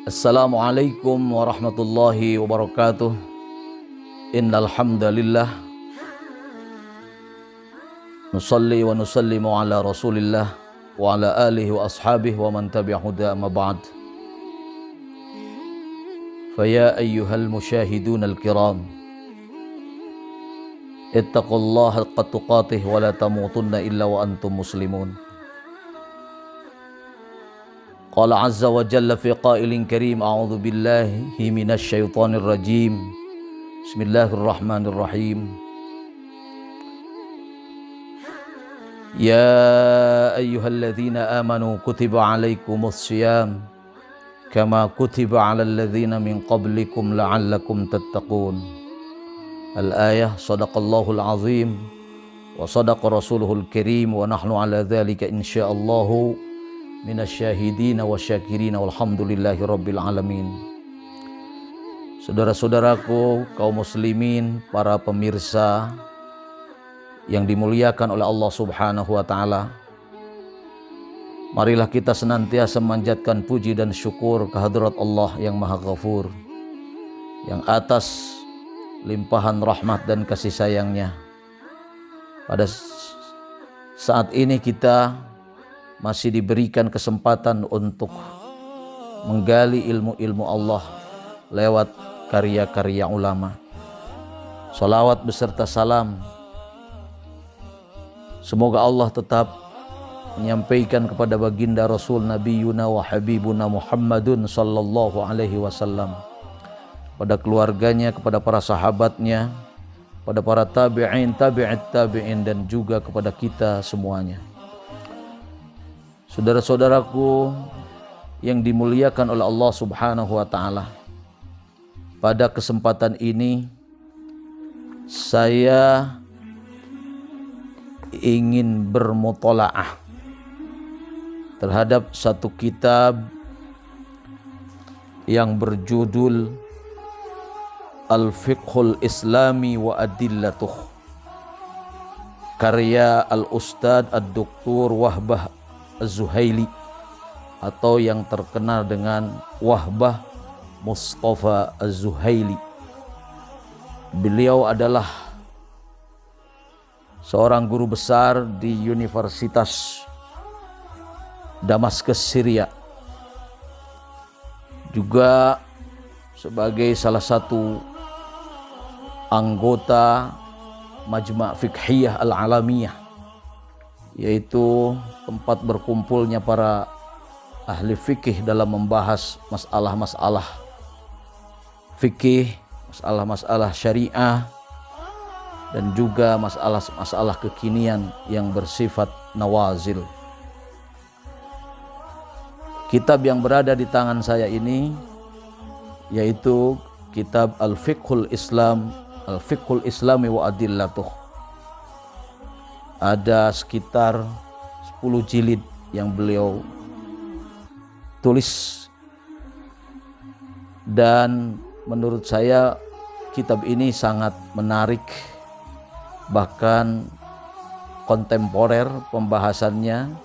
Assalamualaikum warahmatullahi wabarakatuh. Innal hamdalillah nusalli wa nusallimu ala Rasulillah wa ala alihi wa ashabihi wa man tabi'a huda amma ba'd. Faya ayyuhal musyahidun al-kiram, ittaqullaha haqqa tuqatih wa la tamutunna illa wa antum muslimun. Qala azza wa jalla fi qailin karim, a'udzu billahi minasy syaithanir rajim. Bismillahirrahmanirrahim. Ya ayyuhalladzina amanu kutiba alaikumus syiyam kama kutiba alal ladzina min qablikum la'allakum tattaqun. Al-ayah. Shadaqallahul azim wa shadaqa rasuluhul karim wa nahnu ala dzalika insyaallahu minasyahidina wa syakirina walhamdulillahi rabbil alamin. Saudara-saudaraku kaum muslimin, para pemirsa yang dimuliakan oleh Allah Subhanahu wa taala, marilah kita senantiasa memanjatkan puji dan syukur kehadrat Allah yang Maha Ghafur, yang atas limpahan rahmat dan kasih sayangnya. Pada saat ini kita masih diberikan kesempatan untuk menggali ilmu-ilmu Allah lewat karya-karya ulama. Salawat beserta salam semoga Allah tetap menyampaikan kepada baginda Rasul Nabiyuna wa Habibuna Muhammadun sallallahu alaihi wasallam, pada keluarganya, kepada para sahabatnya, pada para tabi'in, tabi'it tabi'in, dan juga kepada kita semuanya. Saudara-saudaraku yang dimuliakan oleh Allah Subhanahu wa taala, pada kesempatan ini saya ingin bermutolaah terhadap satu kitab yang berjudul Al-Fiqhul Islami wa Adillatuh, karya Al-Ustadz Ad-Doktor Wahbah Az-Zuhaili, atau yang terkenal dengan Wahbah Mustafa Az-Zuhaili. Beliau adalah seorang guru besar di Universitas Damaskus, Syria, juga sebagai salah satu anggota Majma' Fiqhiyah Al-Alamiyah, yaitu tempat berkumpulnya para ahli fikih dalam membahas masalah-masalah fikih, masalah-masalah syariah, dan juga masalah-masalah kekinian yang bersifat nawazil. Kitab yang berada di tangan saya ini yaitu kitab Al-Fiqhul Islam, Al-Fiqhul Islami wa Adillatuh. Ada sekitar 10 jilid yang beliau tulis, dan menurut saya kitab ini sangat menarik, bahkan kontemporer pembahasannya,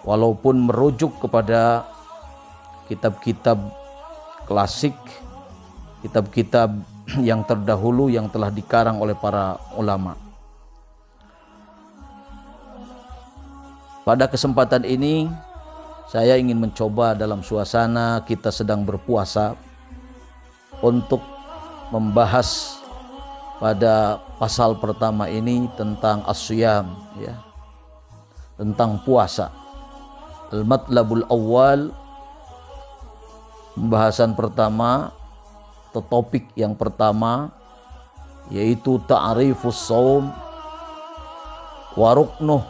walaupun merujuk kepada kitab-kitab klasik, kitab-kitab yang terdahulu yang telah dikarang oleh para ulama. Pada kesempatan ini saya ingin mencoba dalam suasana kita sedang berpuasa untuk membahas pada pasal pertama ini tentang as-siyam, ya, tentang puasa. Al-matlabul awal, pembahasan pertama atau topik yang pertama, yaitu ta'rifus shaum wa ruknuh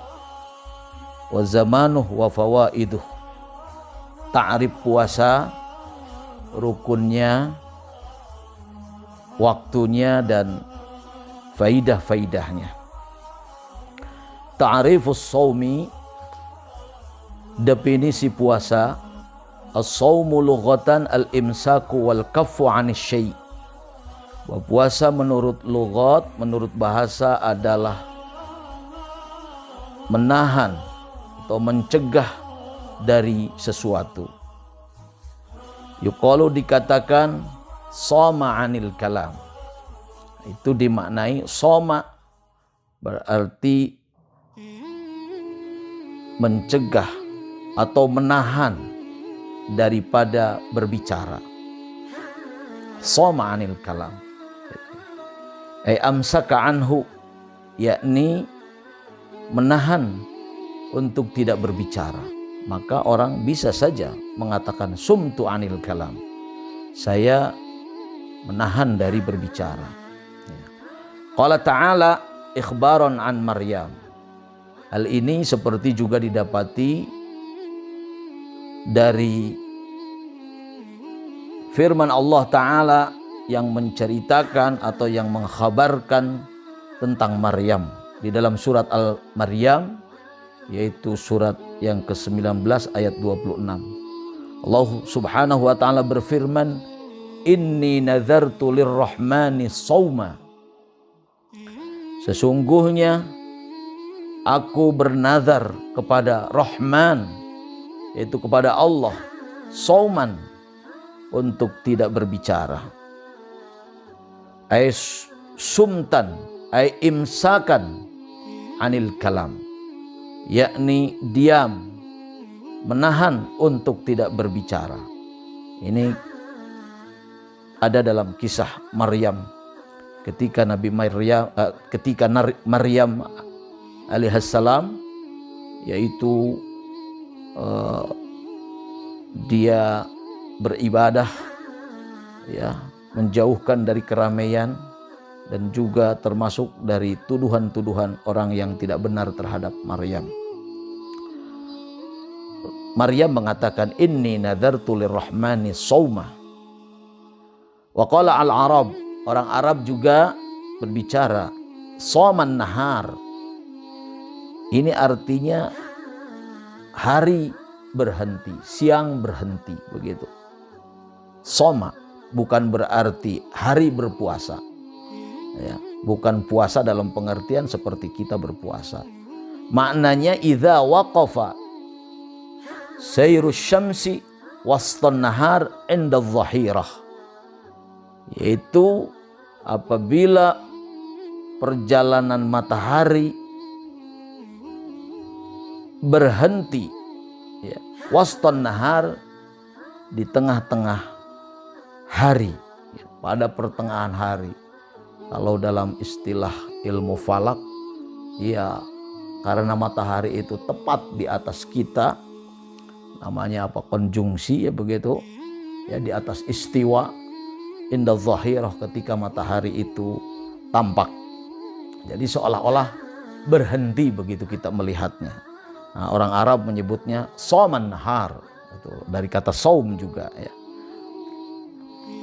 wa zamanuh wa fawaiduh. Ta'rif puasa, rukunnya, waktunya, dan faidah-faidahnya. Ta'rifus shaumi, definisi puasa. As-shaumu lughatan al-imsaku wal kaffu 'anis syai'. Bahwa puasa menurut lughat, menurut bahasa adalah menahan atau mencegah dari sesuatu. Yuqalu dikatakan soma anil kalam. Itu dimaknai soma berarti mencegah atau menahan daripada berbicara. Soma anil kalam. Amsaka anhu, yakni menahan untuk tidak berbicara. Maka orang bisa saja mengatakan sumtu anil kalam, saya menahan dari berbicara. Qala ta'ala ikhbaron an Maryam. Hal ini seperti juga didapati dari firman Allah Ta'ala yang menceritakan atau yang mengkhabarkan tentang Maryam di dalam surat Al-Maryam, yaitu surat yang ke-19 ayat 26. Allah Subhanahu wa taala berfirman, "Inni nazartu lirrahmani shauma." Sesungguhnya aku bernazar kepada Rahman, yaitu kepada Allah, shauman, untuk tidak berbicara. Ay sumtan, ay imsakan anil kalam, yakni diam, menahan untuk tidak berbicara. Ini ada dalam kisah Maryam ketika Maryam alaihissalam, yaitu dia beribadah, ya, menjauhkan dari keramaian dan juga termasuk dari tuduhan-tuduhan orang yang tidak benar terhadap Maryam. Maryam mengatakan, inni nadartu lirrahmani shauma. Wa qala al-Arab, orang Arab juga berbicara shauman nahar. Ini artinya hari berhenti, siang berhenti, begitu. Soma bukan berarti hari berpuasa, ya, bukan puasa dalam pengertian seperti kita berpuasa. Maknanya idza waqafa sayrus syamsi wastan nahar inda dhahirah, yaitu apabila perjalanan matahari berhenti, ya, wastan nahar, di tengah-tengah hari, ya, pada pertengahan hari. Kalau dalam istilah ilmu falak, ya, karena matahari itu tepat di atas kita, namanya apa, konjungsi, ya, begitu, ya, di atas istiwa, inda dhahirah, ketika matahari itu tampak. Jadi seolah-olah berhenti begitu kita melihatnya. Nah, orang Arab menyebutnya shauman nahar, itu dari kata saum juga, ya,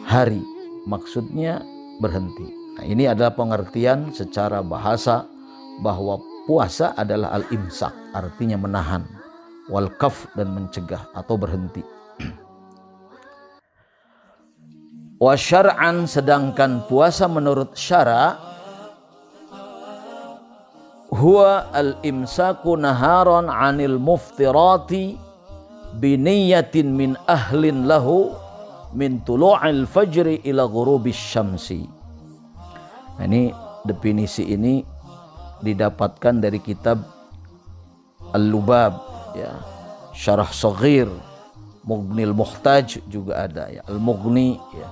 hari, maksudnya berhenti. Nah, ini adalah pengertian secara bahasa bahwa puasa adalah al-imsak, artinya menahan, wal kaf, dan mencegah atau berhenti. Wa syar'an, sedangkan puasa menurut syara, huwa al-imsaku naharan 'anil muftirati biniyatin min ahlin lahu min tulu'il fajri ila ghurubis syamsi. Nah, ini definisi ini didapatkan dari kitab Al-Lubab, ya, Syarah Shaghir, Mughnil Muhtaj juga ada, ya, Al-Mughni, ya,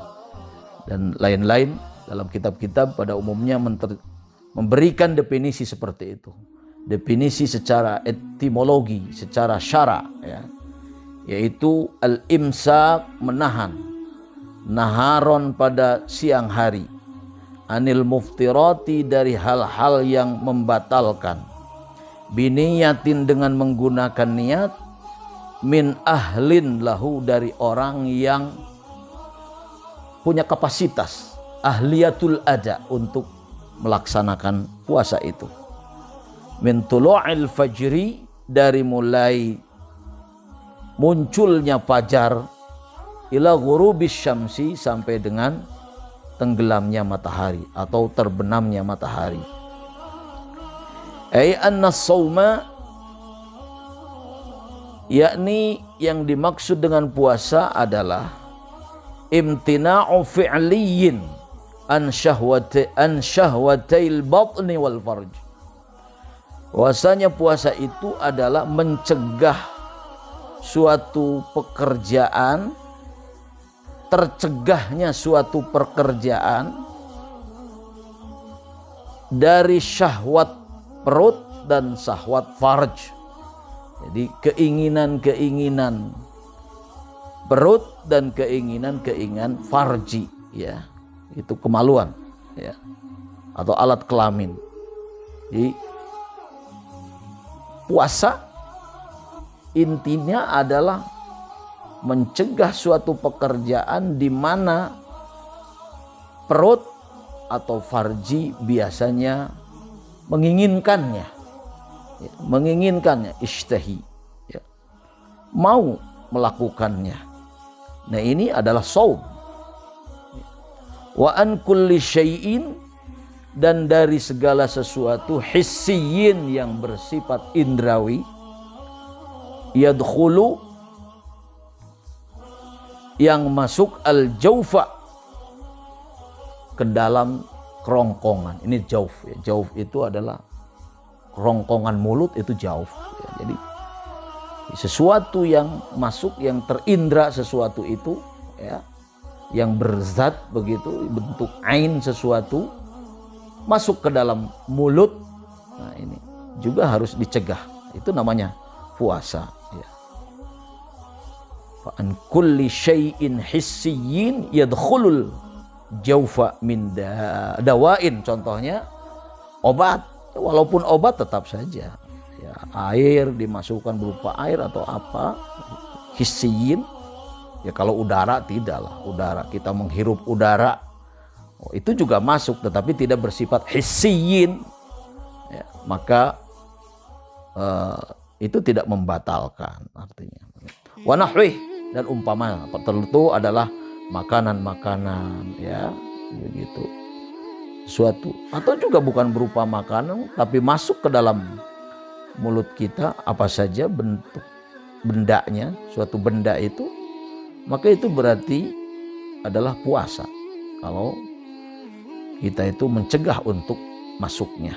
dan lain-lain dalam kitab-kitab pada umumnya memberikan definisi seperti itu. Definisi secara etimologi, secara syara, ya, yaitu al-imsak, menahan, naharon, pada siang hari, anil muftirati, dari hal-hal yang membatalkan, biniyatin, dengan menggunakan niat, min ahlin lahu, dari orang yang punya kapasitas, ahliyatul ada, untuk melaksanakan puasa itu. Min tulu'il fajri, dari mulai munculnya fajar, ila ghurubis syamsi, sampai dengan tenggelamnya matahari atau terbenamnya matahari. Ai anna shauma, yakni yang dimaksud dengan puasa adalah imtina'u fi'liyin an syahwatil batni wal farj. Bahwasanya puasa itu adalah mencegah suatu pekerjaan, tercegahnya suatu pekerjaan dari syahwat perut dan syahwat farj. Jadi keinginan-keinginan perut dan keinginan-keinginan farji, ya, itu kemaluan, ya, atau alat kelamin. Jadi puasa intinya adalah mencegah suatu pekerjaan di mana perut atau farji biasanya menginginkannya, ya, ishtahi, ya, mau melakukannya. Nah, ini adalah shaum. Wa an kulli syai'in, dan dari segala sesuatu hissiyin yang bersifat indrawi, yadkhulu, yang masuk al-jaufa, ke dalam kerongkongan. Ini jauf, ya. Jauf itu adalah kerongkongan mulut, itu jauf, ya. Jadi sesuatu yang masuk, yang terindra sesuatu itu, ya, yang berzat begitu, bentuk ain sesuatu masuk ke dalam mulut. Nah, ini juga harus dicegah. Itu namanya puasa, ya. Fa'an kulli syai'in hissiyin yadkhulul jaufa min dawain. Contohnya obat, walaupun obat tetap saja, ya, air dimasukkan berupa air atau apa, hissiyin. Ya, kalau udara tidaklah, udara kita menghirup udara, itu juga masuk, tetapi tidak bersifat hissiyin, ya, maka itu tidak membatalkan artinya. Wa nahwih, dan umpama tertentu adalah makanan-makanan, ya, begitu, suatu atau juga bukan berupa makanan tapi masuk ke dalam mulut kita, apa saja bentuk bendanya, suatu benda itu, maka itu berarti adalah puasa kalau kita itu mencegah untuk masuknya.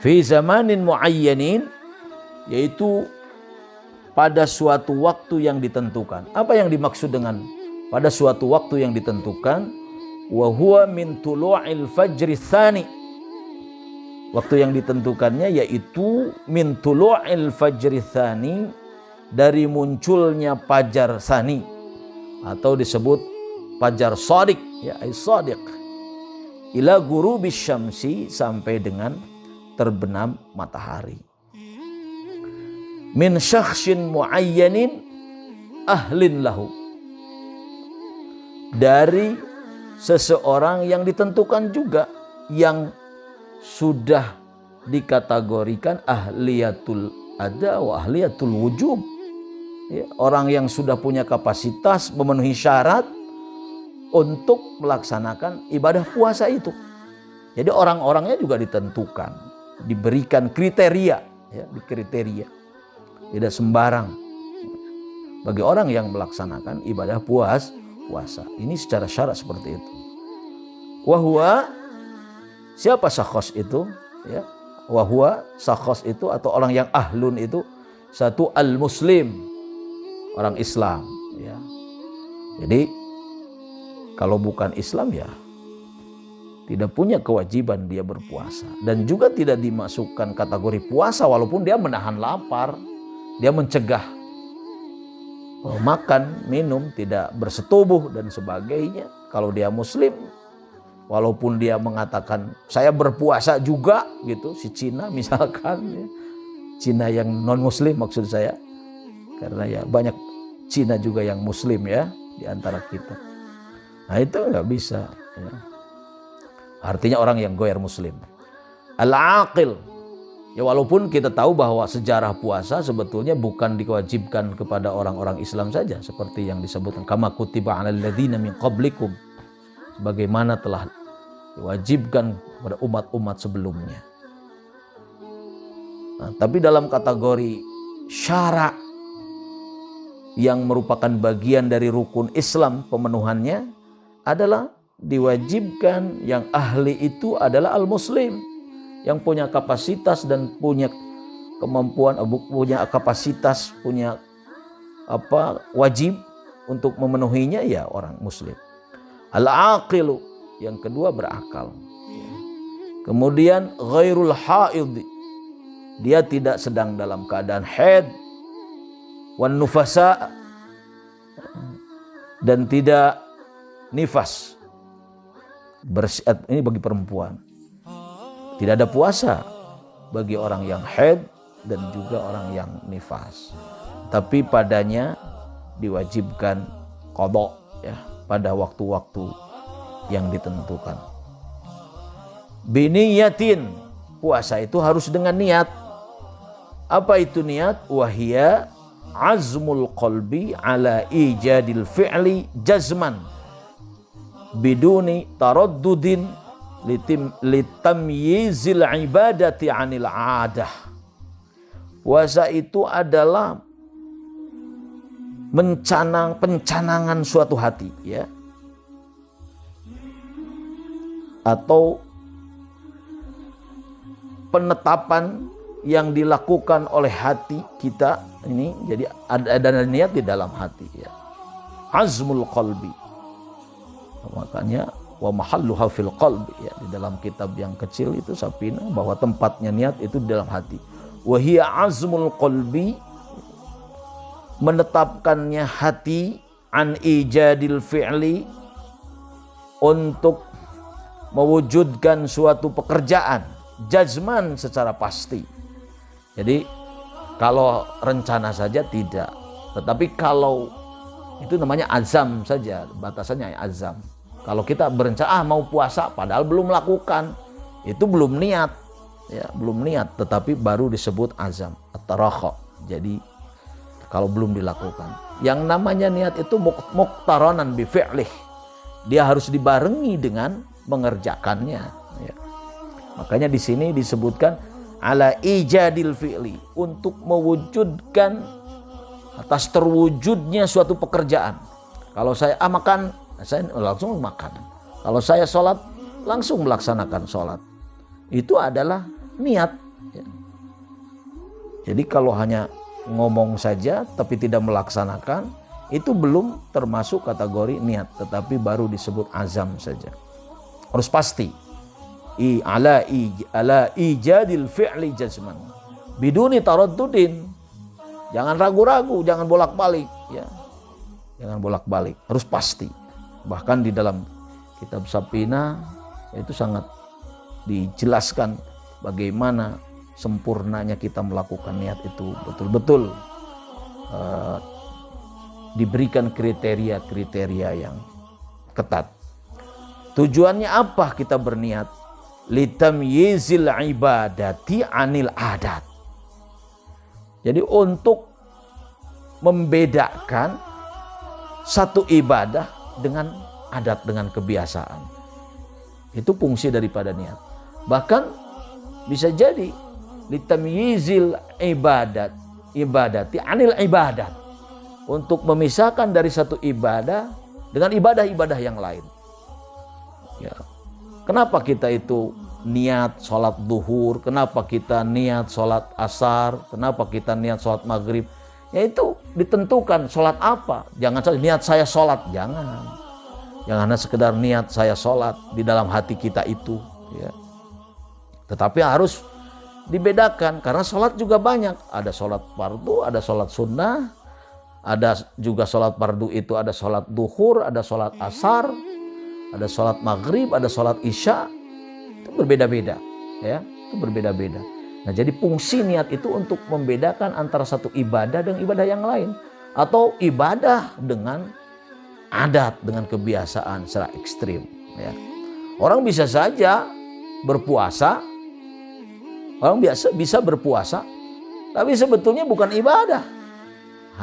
Fi zamanin muayyanin, yaitu pada suatu waktu yang ditentukan. Apa yang dimaksud dengan pada suatu waktu yang ditentukan? Wa huwa min tulu'il fajri tsani. Waktu yang ditentukannya yaitu min tulu'il fajri tsani, dari munculnya fajar tsani, atau disebut fajar shadiq, ya, shadiq, ila ghurubis syamsi, sampai dengan terbenam matahari. Min syakhsin muayyanin ahlin lahu, dari seseorang yang ditentukan juga, yang sudah dikategorikan ahliyatul ada wa ahliyatul wujub, ya, orang yang sudah punya kapasitas memenuhi syarat untuk melaksanakan ibadah puasa itu. Jadi orang-orangnya juga ditentukan, diberikan kriteria, ya, dikriteria. Tidak sembarang bagi orang yang melaksanakan ibadah puasa. Ini secara syarat seperti itu. Wahwa, siapa syakhs itu, ya? Wahwa, syakhs itu atau orang yang ahlun itu, satu al-muslim, orang Islam, ya. Jadi kalau bukan Islam, ya tidak punya kewajiban dia berpuasa, dan juga tidak dimasukkan kategori puasa walaupun dia menahan lapar. Dia mencegah makan, minum, tidak bersetubuh dan sebagainya. Kalau dia muslim, walaupun dia mengatakan saya berpuasa juga, gitu, si Cina misalkan, ya. Cina yang non muslim maksud saya, karena ya banyak Cina juga yang muslim, ya, di antara kita. Nah, itu nggak bisa, ya. Artinya orang yang goer muslim. Al-aqil, ya, walaupun kita tahu bahwa sejarah puasa sebetulnya bukan diwajibkan kepada orang-orang Islam saja, seperti yang disebutkan kama kutiba 'alal ladzina min qablikum, sebagaimana telah diwajibkan kepada umat-umat sebelumnya. Nah, tapi dalam kategori syara' yang merupakan bagian dari rukun Islam, pemenuhannya adalah diwajibkan yang ahli itu adalah al-muslim, yang punya kapasitas dan punya kemampuan, punya kapasitas, punya wajib untuk memenuhinya, ya orang muslim. Al-aqilu, yang kedua berakal. Kemudian ghairul haid, dia tidak sedang dalam keadaan haid, wan nufasa, dan tidak nifas. Ini bagi perempuan. Tidak ada puasa bagi orang yang haid dan juga orang yang nifas. Tapi padanya diwajibkan qada, ya, pada waktu-waktu yang ditentukan. Biniyatin, puasa itu harus dengan niat. Apa itu niat? Wahia azmul qalbi ala ijadil fi'li jazman biduni taraddudin litamyizil ibadati anil adah. Puasa itu adalah pencanangan suatu hati, ya, atau penetapan yang dilakukan oleh hati kita ini. Jadi ada niat di dalam hati, ya. Azmul qalbi, makanya wa mahalluha fil qalbi, ya, di dalam kitab yang kecil itu Safina, bahwa tempatnya niat itu di dalam hati. Wa hiya azmul qalbi, menetapkannya hati, an ijadil fi'li, untuk mewujudkan suatu pekerjaan, jazman, secara pasti. Jadi kalau rencana saja tidak, tetapi kalau itu namanya azam saja, batasannya azam. Kalau kita berencana mau puasa padahal belum melakukan, itu belum niat, ya, belum niat, tetapi baru disebut azam at-tarakha. Jadi kalau belum dilakukan, yang namanya niat itu muqtaranan bi fi'lih, dia harus dibarengi dengan mengerjakannya, ya. Makanya di sini disebutkan ala ijadil fi'li, untuk mewujudkan, atas terwujudnya suatu pekerjaan. Kalau saya makan, saya langsung makan. Kalau saya sholat, langsung melaksanakan sholat. Itu adalah niat, ya. Jadi kalau hanya ngomong saja tapi tidak melaksanakan, itu belum termasuk kategori niat, tetapi baru disebut azam saja. Harus pasti. Ala ijadil fi'li jazman biduni taraddudin. Jangan ragu-ragu, jangan bolak-balik, ya. Jangan bolak-balik, harus pasti. Bahkan di dalam kitab Safina itu sangat dijelaskan bagaimana sempurnanya kita melakukan niat itu betul-betul diberikan kriteria-kriteria yang ketat. Tujuannya apa kita berniat? Litamyizil ibadati anil adat. Jadi untuk membedakan satu ibadah dengan adat, dengan kebiasaan. Itu fungsi daripada niat. Bahkan bisa jadi litamyizil ibadati anil ibadat, untuk memisahkan dari satu ibadah dengan ibadah-ibadah yang lain. Ya. Kenapa kita itu niat sholat duhur? Kenapa kita niat sholat asar? Kenapa kita niat sholat maghrib? Ya itu ditentukan sholat apa. Jangan saja niat saya sholat, jangan. Jangan hanya sekedar niat saya sholat di dalam hati kita itu, ya. Tetapi harus dibedakan, karena sholat juga banyak. Ada sholat fardu, ada sholat sunnah, ada juga sholat fardu itu ada sholat duhur, ada sholat asar, ada sholat maghrib, ada sholat isya. Itu berbeda-beda, ya, itu berbeda-beda. Nah, jadi fungsi niat itu untuk membedakan antara satu ibadah dengan ibadah yang lain, atau ibadah dengan adat, dengan kebiasaan secara ekstrim, ya. Orang bisa saja berpuasa, orang bisa berpuasa, tapi sebetulnya bukan ibadah,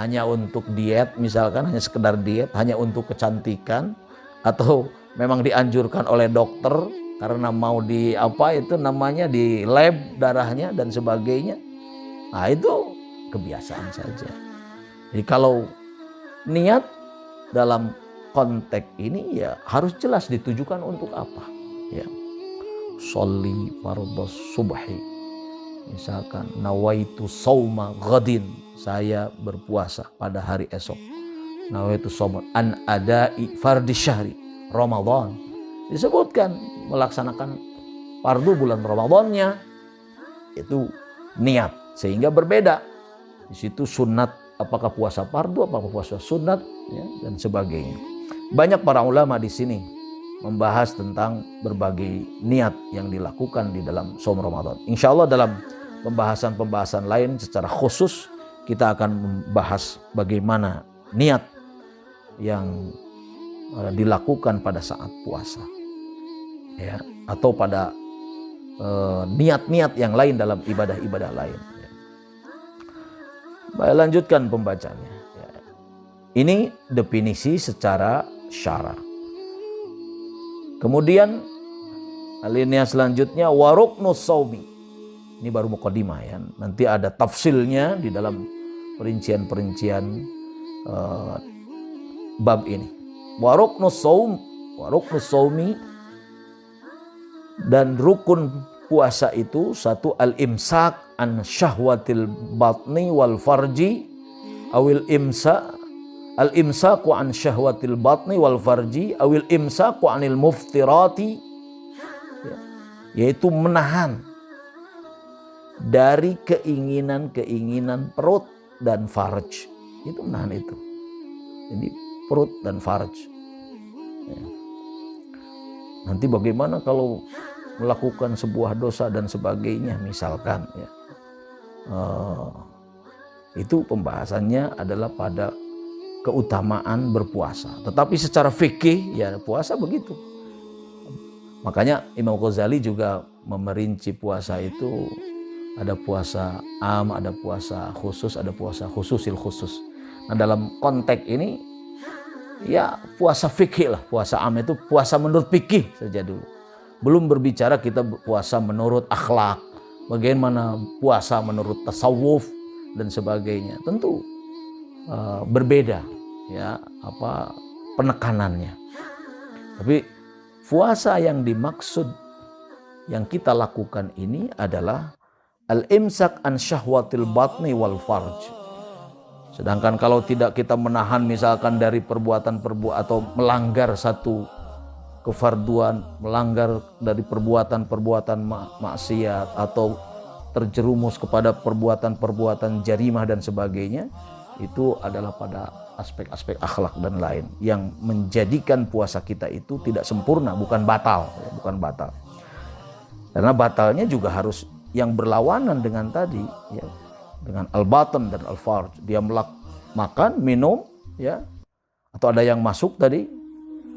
hanya untuk diet, misalkan hanya sekedar diet, hanya untuk kecantikan, atau memang dianjurkan oleh dokter karena mau di apa itu namanya di lab darahnya dan sebagainya. Nah itu kebiasaan saja. Jadi kalau niat dalam konteks ini ya harus jelas ditujukan untuk apa. Ya, sholli fardhos subhi. Misalkan nawaitu sauma ghadin, saya berpuasa pada hari esok. Nawaitu sauma an adai fardhi syahri Ramadan. Disebutkan melaksanakan fardu bulan Ramadannya itu niat, sehingga berbeda. Di situ sunat, apakah puasa fardu, apakah puasa sunat, ya, dan sebagainya. Banyak para ulama di sini membahas tentang berbagai niat yang dilakukan di dalam saum Ramadan. Insya Allah dalam pembahasan-pembahasan lain secara khusus kita akan membahas bagaimana niat yang dilakukan pada saat puasa, ya, atau pada niat-niat yang lain dalam ibadah-ibadah lain. Ya. Baik, lanjutkan pembacanya. Ya. Ini definisi secara syara. Kemudian alinea selanjutnya waruknus saumi. Ini baru muqaddimah ya. Nanti ada tafsilnya di dalam perincian-perincian bab ini. Waruknus saumi, dan rukun puasa itu satu al-imsak an syahwatil batni wal farji awil al-imsaku an syahwatil batni wal farji awil imsaku anil muftirati, yaitu menahan dari keinginan-keinginan perut dan farj. Itu menahan itu. Jadi perut dan farj. Ya. Nanti bagaimana kalau melakukan sebuah dosa dan sebagainya misalkan, ya. Itu pembahasannya adalah pada keutamaan berpuasa. Tetapi secara fikih ya puasa begitu. Makanya Imam Ghazali juga memerinci puasa itu ada puasa am, ada puasa khusus, ada puasa khususil khusus. Nah dalam konteks ini ya puasa fikih lah. Puasa am itu puasa menurut fikih saja dulu. Belum berbicara kita puasa menurut akhlak, bagaimana puasa menurut tasawuf dan sebagainya. Tentu berbeda ya apa penekanannya. Tapi puasa yang dimaksud yang kita lakukan ini adalah al-imsak an syahwatil batni wal farj. Sedangkan kalau tidak kita menahan misalkan dari perbuatan-perbuatan atau melanggar satu kefarduan, melanggar dari perbuatan-perbuatan maksiat atau terjerumus kepada perbuatan-perbuatan jarimah dan sebagainya, itu adalah pada aspek-aspek akhlak dan lain yang menjadikan puasa kita itu tidak sempurna, bukan batal, bukan batal. Karena batalnya juga harus yang berlawanan dengan tadi, ya, dengan al-batan dan al-farj. Dia makan, minum, ya, atau ada yang masuk tadi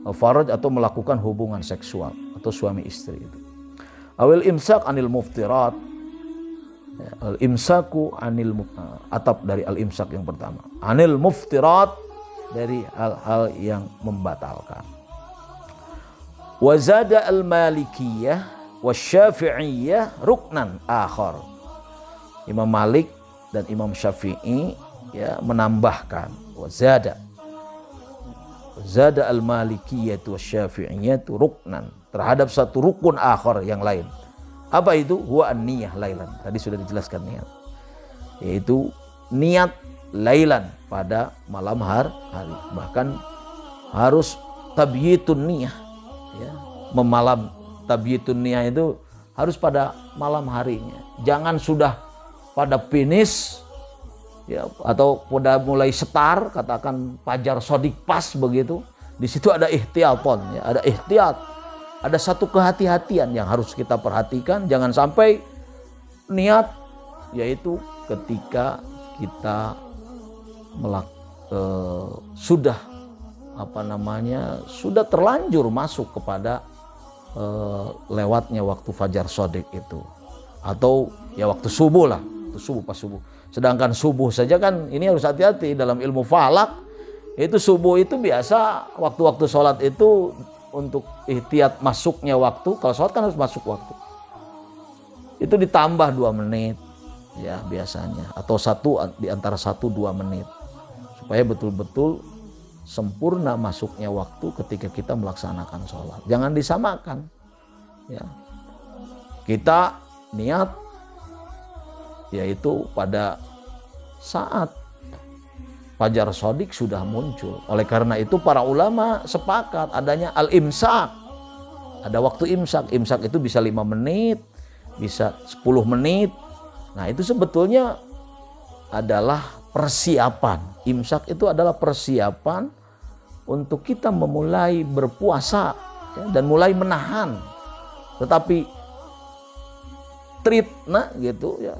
al-farj atau melakukan hubungan seksual atau suami istri itu. Awil imsak anil muftirat. Ya, al-imsaku anil atap dari al-imsak yang pertama. Anil muftirat, dari hal-hal yang membatalkan. Wa zada al-malikiyah wasyafi'iyah ruknan akhar. Imam Malik dan Imam Syafi'i ya menambahkan wazada al-malikiyah wasyafi'iyah ruknan terhadap satu rukun akhar yang lain. Apa itu? Huwa an-niyah lailan. Tadi sudah dijelaskan niat. Yaitu niat lailan pada malam hari. Bahkan harus tabyitun niyah ya, memalam. Tabyitun niyah itu harus pada malam harinya. Jangan sudah pada finish ya, atau pada mulai setar, katakan fajar sodik pas begitu. Di situ ada ihtiyatan, ya, ada ihtiyat. Ada satu kehati-hatian yang harus kita perhatikan. Jangan sampai niat, yaitu ketika kita sudah sudah terlanjur masuk kepada lewatnya waktu fajar sodik itu, atau ya waktu subuh lah, waktu subuh pas subuh. Sedangkan subuh saja kan ini harus hati-hati dalam ilmu falak Itu subuh itu biasa waktu-waktu sholat itu untuk ihtiyat masuknya waktu. Kalau sholat kan harus masuk waktu. Itu ditambah 2 menit ya biasanya. Atau di antara 1-2 menit. Supaya betul-betul sempurna masuknya waktu ketika kita melaksanakan sholat. Jangan disamakan. Ya. Kita niat yaitu pada saat Fajar Shadiq sudah muncul. Oleh karena itu para ulama sepakat adanya al-imsak. Ada waktu imsak. Imsak itu bisa 5 menit, bisa 10 menit. Nah itu sebetulnya adalah persiapan. Imsak itu adalah persiapan untuk kita memulai berpuasa ya, dan mulai menahan. Tetapi tritna gitu ya,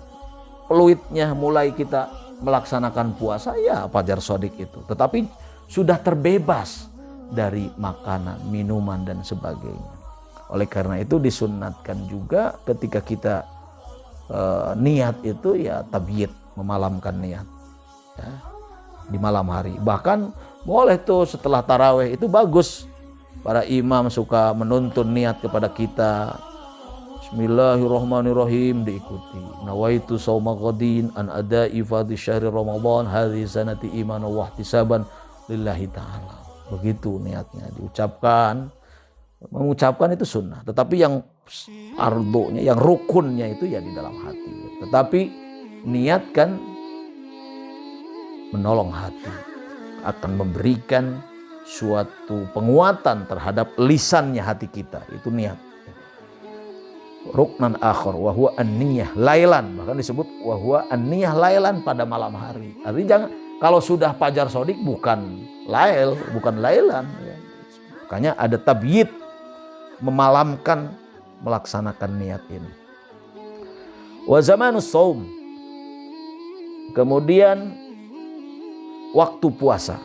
peluitnya mulai kita melaksanakan puasa ya Fajar Shadiq itu. Tetapi sudah terbebas dari makanan, minuman dan sebagainya. Oleh karena itu disunnatkan juga ketika kita niat itu ya tabyid, memalamkan niat ya, di malam hari. Bahkan boleh tuh setelah tarawih itu bagus. Para imam suka menuntun niat kepada kita. Bismillahirrahmanirrahim diikuti. Nawaitu shauma ghadin an ada'i fardhi syahri Ramadan hadhihi sanati imanan wa ihtisaban lillahi ta'ala. Begitu niatnya diucapkan. Mengucapkan itu sunnah. Tetapi yang ardonya, yang rukunnya itu ya di dalam hati. Tetapi niatkan menolong hati. Akan memberikan suatu penguatan terhadap lisannya hati kita. Itu niat. Ruknan akhar wa huwa an-niyah lailan, bahkan disebut wa huwa an-niyah lailan pada malam hari. Artinya jangan kalau sudah Fajar Shadiq bukan lail, bukan lailan ya. Makanya ada tabyid, memalamkan, melaksanakan niat ini. Wa zamanus shaum. Kemudian waktu puasa.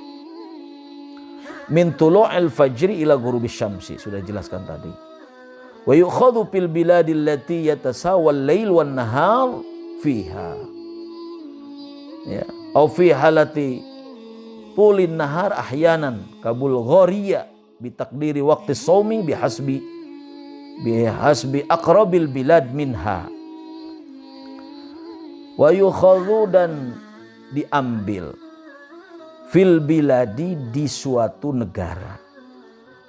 Min tulu'il fajri ila ghurubisy syamsi, sudah jelaskan tadi. Wa yukhadhu fil biladi allati yatasawal lail wan nahar fiha. Ya, au fi halati tulin nahar ahyanan kabul ghariya bi taqdiri waqti shaumi bihasbi aqrabil bilad minha. Wa yukhadhu dan diambil fil biladi di suatu negara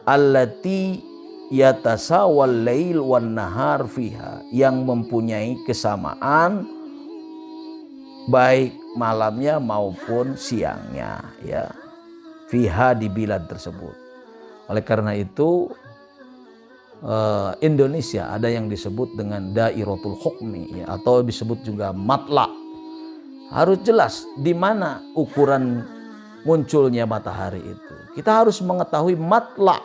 allati yatasawal lail wan nahar fiha, yang mempunyai kesamaan baik malamnya maupun siangnya ya, fiha di bilad tersebut. Oleh karena itu Indonesia ada yang disebut dengan dairatul hukmi ya, atau disebut juga matla. Harus jelas di mana ukuran munculnya matahari itu. Kita harus mengetahui matla,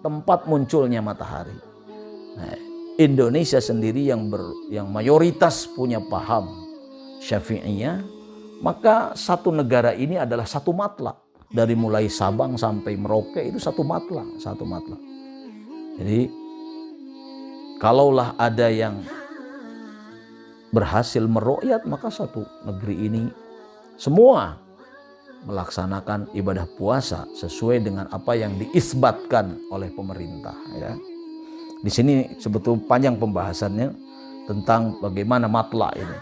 tempat munculnya matahari. Nah, Indonesia sendiri yang mayoritas punya paham Syafi'iyah, maka satu negara ini adalah satu matla. Dari mulai Sabang sampai Merauke itu satu matla. Jadi kalaulah ada yang berhasil meru'yat, maka satu negeri ini semua melaksanakan ibadah puasa sesuai dengan apa yang diisbatkan oleh pemerintah ya. Di sini sebetulnya panjang pembahasannya tentang bagaimana matla ini.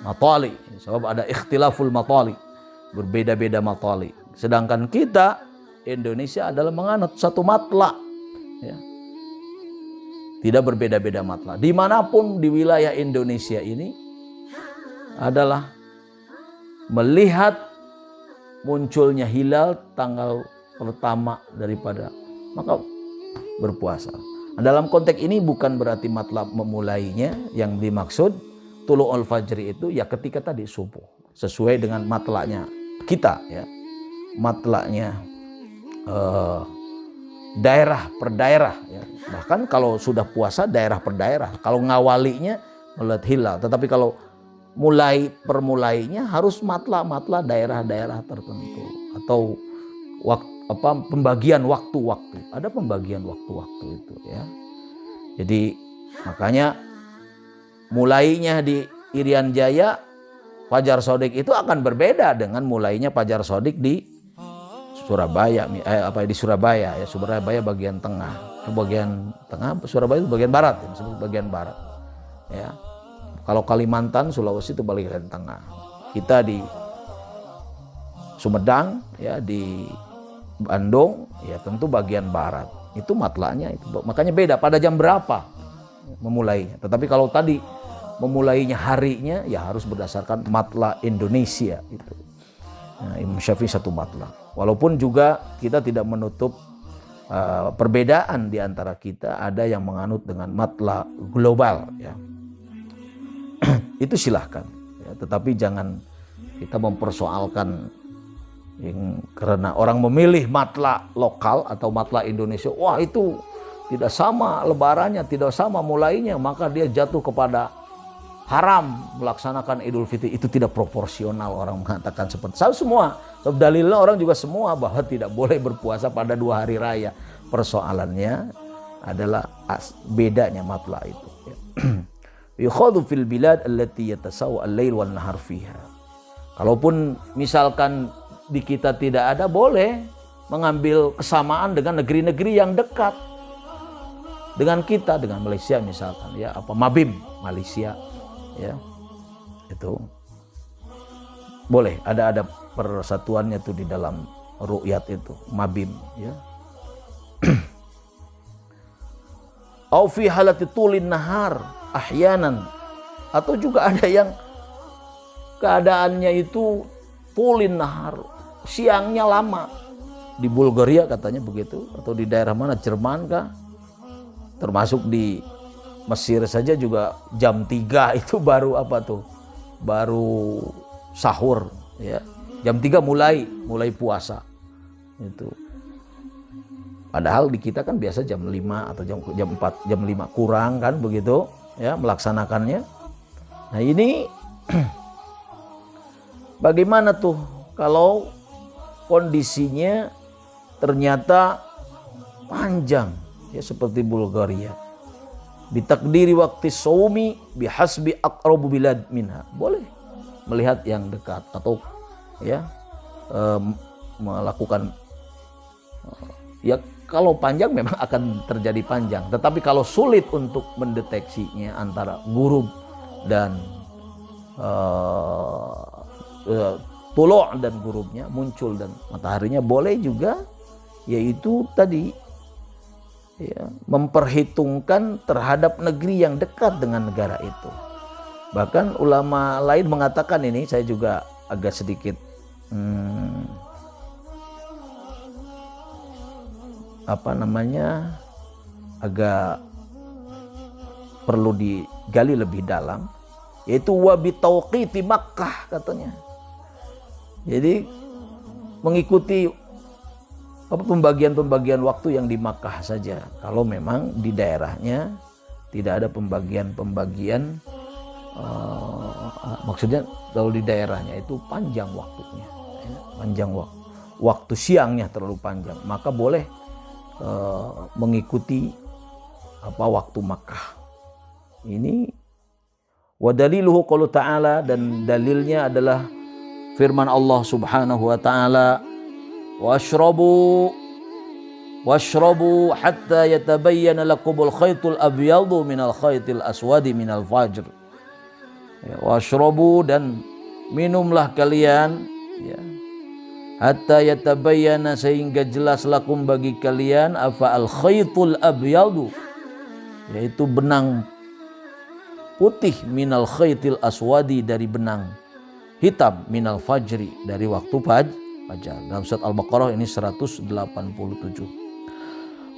Matali, sebab ada ikhtilaful matali, berbeda-beda matali. Sedangkan kita Indonesia adalah menganut satu matla ya. Tidak berbeda-beda matla. Dimanapun di wilayah Indonesia ini adalah melihat munculnya hilal tanggal pertama daripada, maka berpuasa. Nah, dalam konteks ini bukan berarti matlab memulainya, yang dimaksud tulu'ul fajri itu ya ketika tadi subuh, sesuai dengan matlaknya kita ya, matlaknya daerah per daerah ya. Bahkan kalau sudah puasa daerah per daerah, kalau ngawalinya melihat hilal, tetapi kalau permulainya harus matla daerah-daerah tertentu, atau pembagian waktu-waktu. Ada pembagian waktu-waktu itu ya. Jadi makanya mulainya di Irian Jaya Fajar Shadiq itu akan berbeda dengan mulainya Fajar Shadiq di Surabaya, di Surabaya ya, Surabaya bagian tengah, Surabaya itu bagian barat, ya, disebut bagian barat. Ya, kalau Kalimantan, Sulawesi itu bagian tengah. Kita di Sumedang, ya di Bandung, ya tentu bagian barat. Itu matla'nya itu, makanya beda pada jam berapa memulainya. Tetapi kalau tadi memulainya harinya, ya harus berdasarkan matla' Indonesia itu. Nah, Imam Syafi'i satu matla'. Walaupun juga kita tidak menutup perbedaan di antara kita, ada yang menganut dengan matla' global, ya. Itu silahkan, ya. Tetapi jangan kita mempersoalkan karena orang memilih matla' lokal atau matla' Indonesia, wah itu tidak sama lebarannya, tidak sama mulainya, maka dia jatuh kepada haram melaksanakan Idul Fitri. Itu tidak proporsional orang mengatakan seperti itu. Semua dalilnya orang juga semua bahwa tidak boleh berpuasa pada 2 hari raya. Persoalannya adalah bedanya matla' itu. Yukhadhu fil bilad allati yatasawwa al-lail wan nahar fiha. Kalaupun misalkan di kita tidak ada, boleh mengambil kesamaan dengan negeri-negeri yang dekat dengan kita, dengan Malaysia misalkan, ya, Mabim Malaysia, ya, itu boleh, ada persatuannya tuh di dalam ru'yat itu, Mabim, ya. Au fi halati tulin nahar ahyanan, atau juga ada yang keadaannya itu tulin nahar, siangnya lama. Di Bulgaria katanya begitu, atau di daerah mana, Jerman kah? Termasuk di Mesir saja juga jam 3 itu baru baru sahur, ya. Jam 3 mulai puasa. Itu. Padahal di kita kan biasa jam 5 atau jam 4, jam 5 kurang kan begitu, ya, melaksanakannya. Nah, ini bagaimana tuh kalau kondisinya ternyata panjang, ya, seperti Bulgaria. Bitakdiri waktu saumi bihasbi aqrabu bilad minha. Boleh melihat yang dekat atau, ya, melakukan, ya, kalau panjang memang akan terjadi panjang. Tetapi kalau sulit untuk mendeteksinya antara ghurub dan tulu' dan ghurubnya, muncul dan mataharinya, boleh juga, yaitu tadi, ya, memperhitungkan terhadap negeri yang dekat dengan negara itu. Bahkan ulama lain mengatakan, ini saya juga agak sedikit agak perlu digali lebih dalam, yaitu wabi tauqiti Makkah katanya. Jadi mengikuti pembagian waktu yang di Makkah saja. Kalau memang di daerahnya tidak ada pembagian, maksudnya kalau di daerahnya itu panjang waktunya, ya, panjang waktu siangnya terlalu panjang, maka boleh mengikuti waktu Makkah. Ini wa daliluhu qaulu ta'ala, dan dalilnya adalah firman Allah Subhanahu wa ta'ala, washrabu hatta yatabayyana lakumul khaytul abyadu minal khaytil aswadi minal fajr. Ya, washrabu, dan minumlah kalian, ya, hatta yatabayyana, sehingga jelas lakum bagi kalian, apa al khaytul abyadu, yaitu benang putih, minal khaytil aswadi, dari benang hitam, minal fajri, dari waktu fajar. Dalam surat Al-Baqarah ini 187.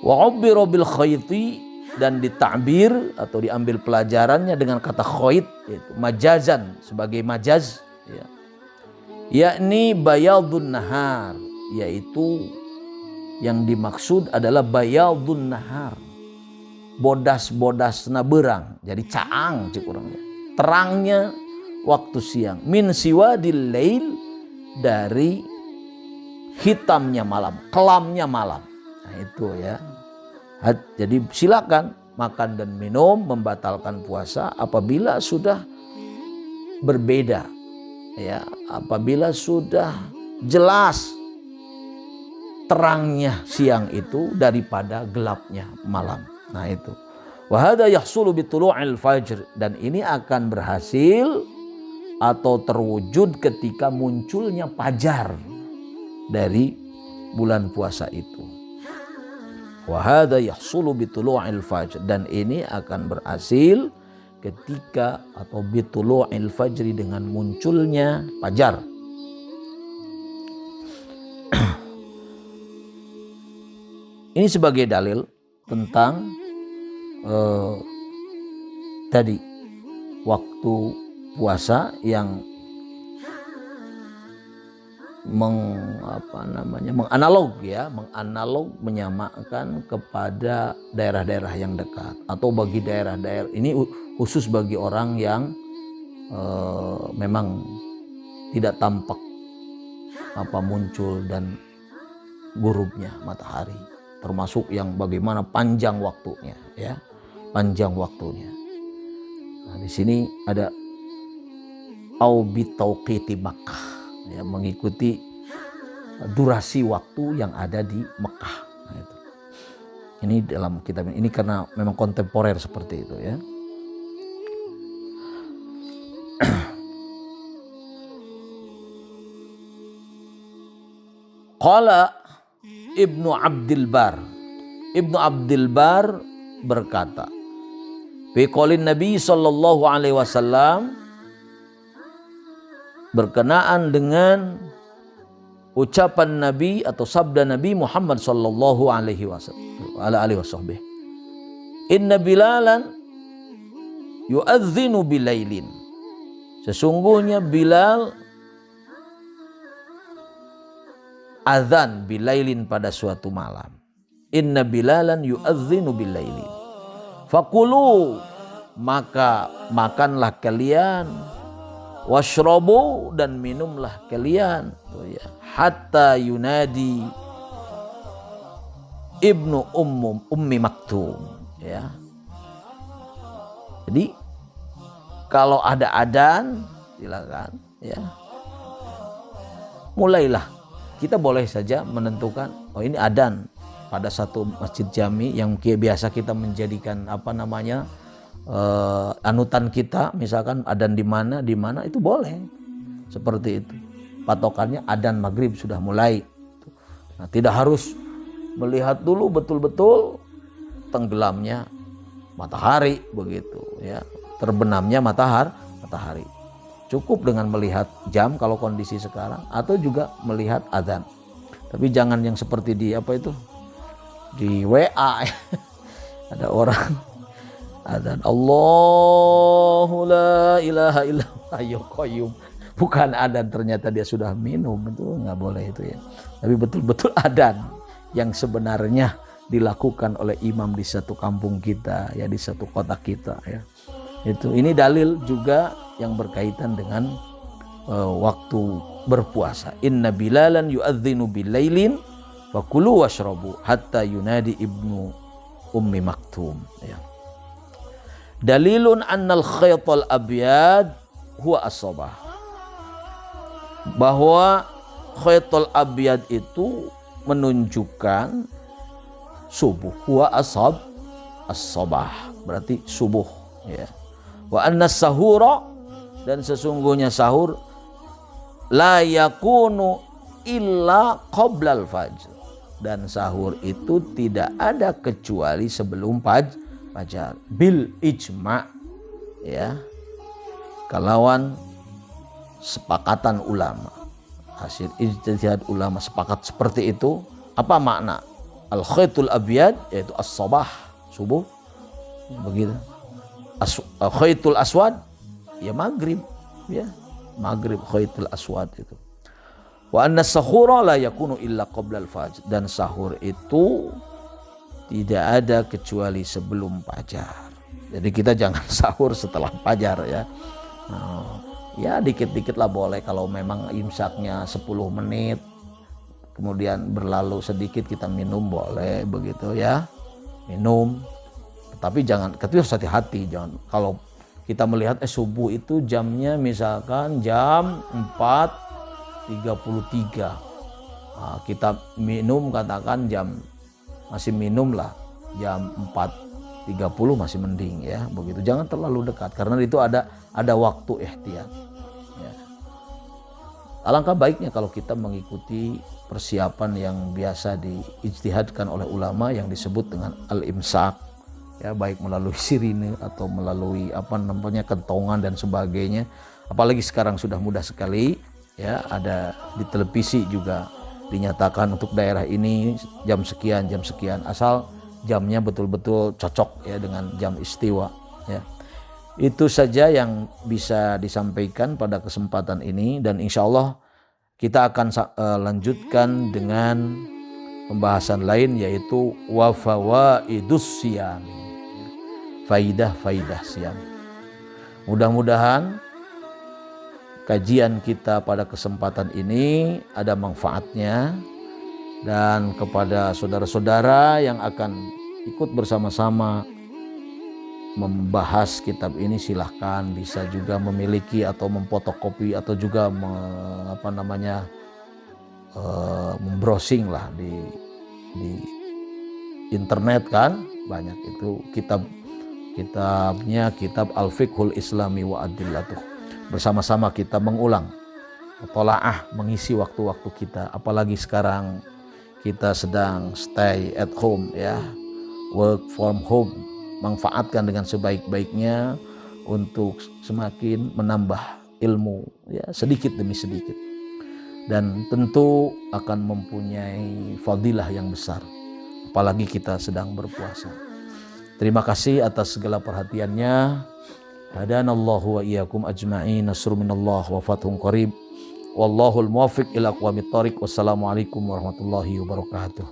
Wa ubbira bil khayti, dan ditakbir atau diambil pelajarannya dengan kata khayt, yaitu majazan, sebagai majaz, ya, yakni bayadun nahar, yaitu yang dimaksud adalah bayadun nahar, bodas-bodasna berang, jadi caang cikurangnya, terangnya waktu siang, min siwadil lail, dari hitamnya malam, kelamnya malam. Nah, itu, ya. Jadi silakan makan dan minum, membatalkan puasa apabila sudah berbeda, ya, apabila sudah jelas terangnya siang itu daripada gelapnya malam. Nah itu. Wa hadza yahsulu bi tulu'il fajr, dan ini akan berhasil atau terwujud ketika munculnya fajar dari bulan puasa itu. Wa hadza yahsulu bi tulu'il fajr, dan ini akan berhasil ketika atau bi tulu'il fajri, dengan munculnya fajar. Ini sebagai dalil tentang tadi waktu puasa yang menganalog menyamakan kepada daerah-daerah yang dekat, atau bagi daerah-daerah ini khusus bagi orang yang memang tidak tampak muncul dan gurubnya matahari, termasuk yang bagaimana panjang waktunya, ya, panjang waktunya. Nah, di sini ada au bi tauqiti Makkah, ya, mengikuti durasi waktu yang ada di Mekah. Nah, itu. Ini dalam kitab ini karena memang kontemporer seperti itu, ya. Qala Ibnu Abdul Bar berkata, fi qaulin Nabi sallallahu alaihi wasallam, berkenaan dengan ucapan Nabi atau sabda Nabi Muhammad sallallahu alaihi wasallam, inna Bilalan yu'adzinu bilailin, sesungguhnya Bilal azan bilailin pada suatu malam. Inna Bilalan yu'adzinu bilailin. Fakulu, maka makanlah kalian, washrobu, dan minumlah kalian, hatta yunadi ibnu ummi maktum, ya. Jadi kalau ada adzan silakan, ya, mulailah. Kita boleh saja menentukan, oh ini adzan pada satu masjid jami yang biasa kita menjadikan anutan kita, misalkan adzan di mana itu boleh seperti itu. Patokannya adzan maghrib sudah mulai. Nah, tidak harus melihat dulu betul-betul tenggelamnya matahari begitu, ya, terbenamnya matahari. Cukup dengan melihat jam kalau kondisi sekarang, atau juga melihat adzan. Tapi jangan yang seperti di di WA ada orang adzan Allahu la ilaha illallah hayyul qayyum, bukan adzan, ternyata dia sudah minum. Itu nggak boleh itu, ya. Tapi betul-betul adzan yang sebenarnya dilakukan oleh imam di satu kampung kita, ya, di satu kota kita, ya. Ini dalil juga yang berkaitan dengan waktu berpuasa. Inna Bilalan yu'adzinu bilailin fakulu washrabu hatta yunadi ibnu ummi maktum, ya. Dalilun annal khaytal abyad huwa as-sabah, bahwa khaytal abyad itu menunjukkan subuh. Huwa as-sabah berarti subuh, ya. Wa anna sahura, dan sesungguhnya sahur, la yakunu illa qoblal fajr, dan sahur itu tidak ada kecuali sebelum fajar, bil ijma', ya, kalawan sepakatan ulama, hasil ijtihad ulama sepakat seperti itu. Apa makna al khaytul abyad, yaitu as-sabah, subuh, begitu. Khaytul aswad, ya maghrib, ya, maghrib khaytul aswad itu. Wa anna sahura la yakunu illa qabla al-fajr, dan sahur itu tidak ada kecuali sebelum fajar. Jadi kita jangan sahur setelah fajar, ya. Ya dikit-dikit lah boleh, kalau memang imsaknya 10 menit kemudian berlalu sedikit kita minum boleh begitu, ya, minum. Tapi jangan, ketika harus hati-hati, jangan kalau kita melihat subuh itu jamnya misalkan jam 4.33, Kita minum katakan masih minum lah jam 4.30 masih mending ya, begitu. Jangan terlalu dekat karena itu ada waktu ihtiyat. Ya. Alangkah baiknya kalau kita mengikuti persiapan yang biasa diijtihadkan oleh ulama yang disebut dengan al-imsak, ya, baik melalui sirine atau melalui kentongan dan sebagainya. Apalagi sekarang sudah mudah sekali, ya, ada di televisi juga dinyatakan untuk daerah ini jam sekian, asal jamnya betul-betul cocok ya dengan jam istiwa, ya. Itu saja yang bisa disampaikan pada kesempatan ini, dan insya Allah kita akan lanjutkan dengan pembahasan lain, yaitu wa fawaidus siyam, faidah siam. Mudah-mudahan kajian kita pada kesempatan ini ada manfaatnya, dan kepada saudara-saudara yang akan ikut bersama-sama membahas kitab ini, silahkan bisa juga memiliki atau memfotokopi atau juga membrowsing lah di internet, kan banyak itu kitabnya, kitab Al-Fiqhul Islami wa Adillatuh. Bersama-sama kita mengulang, mutolaah, mengisi waktu-waktu kita. Apalagi sekarang kita sedang stay at home, ya, work from home. Manfaatkan dengan sebaik-baiknya untuk semakin menambah ilmu, ya, sedikit demi sedikit. Dan tentu akan mempunyai fadilah yang besar, apalagi kita sedang berpuasa. Terima kasih atas segala perhatiannya. Hadanallahu wa iyyakum ajma'in. Nasrun minallah wa fathun qarib. Wallahul muwaffiq ila aqwamit thoriq. Wassalamualaikum warahmatullahi wabarakatuh.